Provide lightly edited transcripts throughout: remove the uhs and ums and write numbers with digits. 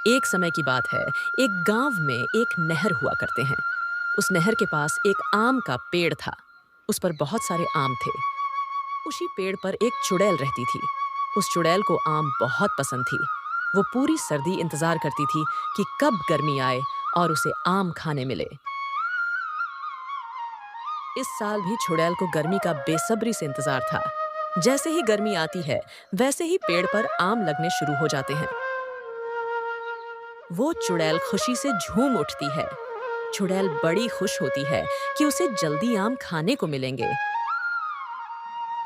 एक समय की बात है, एक गांव में एक नहर हुआ करते हैं। उस नहर के पास एक आम का पेड़ था। उस पर बहुत सारे आम थे। उसी पेड़ पर एक चुड़ैल रहती थी। उस चुड़ैल को आम बहुत पसंद थी। वो पूरी सर्दी इंतजार करती थी कि कब गर्मी आए और उसे आम खाने मिले। इस साल भी चुड़ैल को गर्मी का बेसब्री से इंतजार था। जैसे ही गर्मी आती है, वैसे ही पेड़ पर आम लगने शुरू हो जाते हैं। वो चुड़ैल खुशी से झूम उठती है। चुड़ैल बड़ी खुश होती है कि उसे जल्दी आम खाने को मिलेंगे।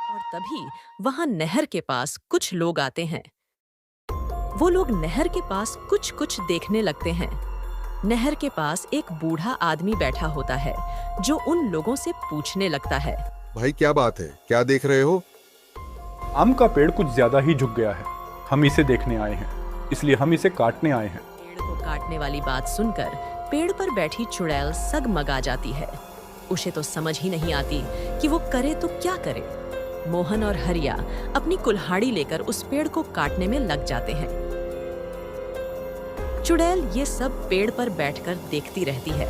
और तभी वहां नहर के पास कुछ लोग आते हैं। वो लोग नहर के पास कुछ कुछ देखने लगते हैं। नहर के पास एक बूढ़ा आदमी बैठा होता है, जो उन लोगों से पूछने लगता है। भाई क्या बात है, क्या देख रहे हो? आम का पेड़ कुछ ज्यादा ही झुक गया है। हम इसे देखने आए हैं, इसलिए हम इसे काटने आए हैं। पेड़ को काटने वाली बात सुनकर पेड़ पर बैठी चुड़ैल सगमगा जाती है। उसे तो समझ ही नहीं आती कि वो करे तो क्या करे। मोहन और हरिया अपनी कुल्हाड़ी लेकर उस पेड़ को काटने में लग जाते हैं। चुड़ैल ये सब पेड़ पर बैठकर देखती रहती है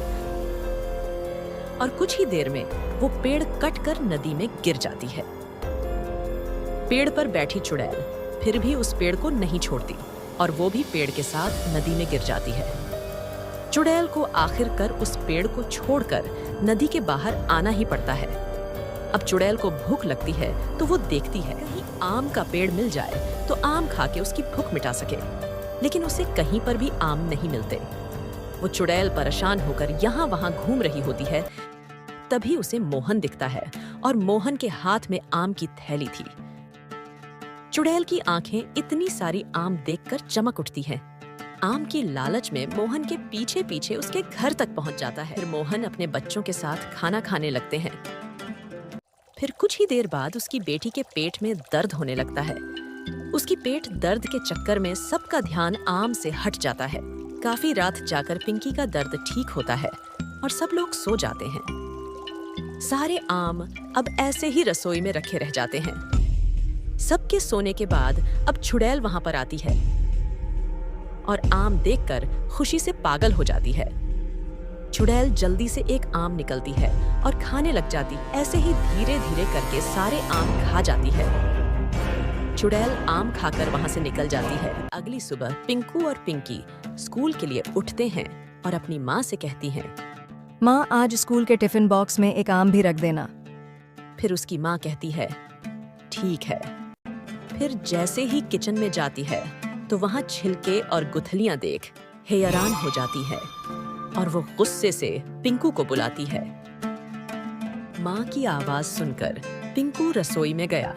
और कुछ ही देर में वो पेड़ कटकर नदी में गिर जाती है। पेड़ पर बैठी चुड़ैल फिर भी उस पेड़ को नहीं छोड़ती और वो भी पेड़ के साथ नदी में गिर जाती है। चुड़ैल को आखिरकार उस पेड़ को छोड़कर नदी के बाहर आना ही पड़ता है। अब चुड़ैल को भूख लगती है तो वो देखती है कहीं आम का पेड़ मिल जाए तो आम खा के उसकी भूख मिटा सके, लेकिन उसे कहीं पर भी आम नहीं मिलते। वो चुड़ैल परेशान होकर यहाँ वहाँ घूम रही होती है। तभी उसे मोहन दिखता है और मोहन के हाथ में आम की थैली थी। चुड़ैल की आंखें इतनी सारी आम देखकर चमक उठती हैं। आम की लालच में मोहन के पीछे पीछे उसके घर तक पहुंच जाता है। फिर मोहन अपने बच्चों के साथ खाना खाने लगते हैं। फिर कुछ ही देर बाद उसकी बेटी के पेट में दर्द होने लगता है। उसकी पेट दर्द के चक्कर में सबका ध्यान आम से हट जाता है। काफी रात जाकर पिंकी का दर्द ठीक होता है और सब लोग सो जाते हैं। सारे आम अब ऐसे ही रसोई में रखे रह जाते हैं। सबके सोने के बाद अब चुड़ैल वहां पर आती है और आम देखकर खुशी से पागल हो जाती है। चुड़ैल जल्दी से एक आम निकलती है और खाने लग जाती। ऐसे ही धीरे धीरे करके सारे आम खा जाती है। चुड़ैल आम खाकर वहां से निकल जाती है। अगली सुबह पिंकू और पिंकी स्कूल के लिए उठते हैं और अपनी माँ से कहती हैं, माँ, आज स्कूल के टिफिन बॉक्स में एक आम भी रख देना। फिर उसकी माँ कहती है, ठीक है। फिर जैसे ही किचन में जाती है तो वहां छिलके और गुठलियां देख हैरान हो जाती है और वो गुस्से से पिंकू को बुलाती है। माँ की आवाज सुनकर पिंकू रसोई में गया।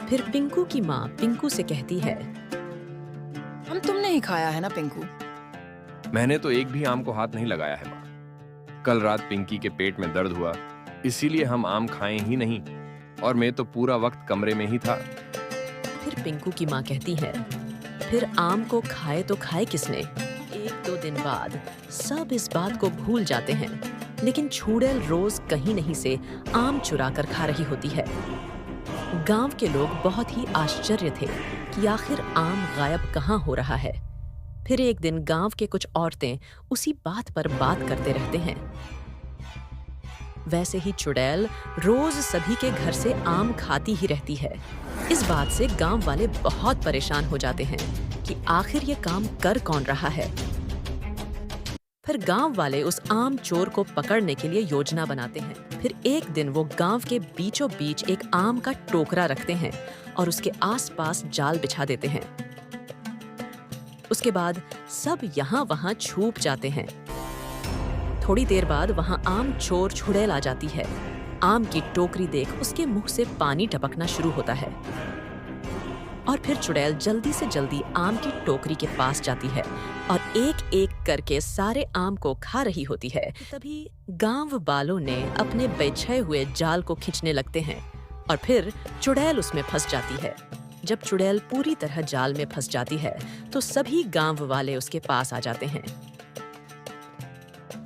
फिर पिंकू की माँ पिंकू से कहती है, हम तुमने ही खाया है ना पिंकू? मैंने तो एक भी आम को हाथ नहीं लगाया है माँ। कल रात पिंकी के पेट में दर्द हुआ, इसीलिए हम आम खाए ही नहीं और मैं तो पूरा वक्त कमरे में ही था। फिर पिंकू की माँ कहती है, फिर आम को खाए तो खाए किसने? एक दो दिन बाद सब इस बात को भूल जाते हैं, लेकिन चुड़ैल रोज कहीं नहीं से आम चुरा कर खा रही होती है। गांव के लोग बहुत ही आश्चर्य थे कि आखिर आम गायब कहाँ हो रहा है। फिर एक दिन गांव के कुछ औरतें उसी बात पर बात करते रहते हैं। वैसे ही चुड़ैल रोज सभी के घर से आम खाती ही रहती है। इस बात से गांव वाले बहुत परेशान हो जाते हैं कि आखिर ये काम कर कौन रहा है। फिर गांव वाले उस आम चोर को पकड़ने के लिए योजना बनाते हैं। फिर एक दिन वो गांव के बीचों बीच एक आम का टोकरा रखते हैं और उसके आसपास जाल बिछा देते हैं। उसके बाद सब यहाँ वहाँ छुप जाते हैं। थोड़ी देर बाद वहाँ आम चोर चुड़ैल आ जाती है। आम की टोकरी देख उसके मुंह से पानी टपकना शुरू होता है और फिर चुड़ैल जल्दी से जल्दी आम की टोकरी के पास जाती है और एक एक करके सारे आम को खा रही होती है। तभी गांव वालों ने अपने बिछाए हुए जाल को खींचने लगते हैं और फिर चुड़ैल उसमें फंस जाती है। जब चुड़ैल पूरी तरह जाल में फंस जाती है तो सभी गांव वाले उसके पास आ जाते हैं।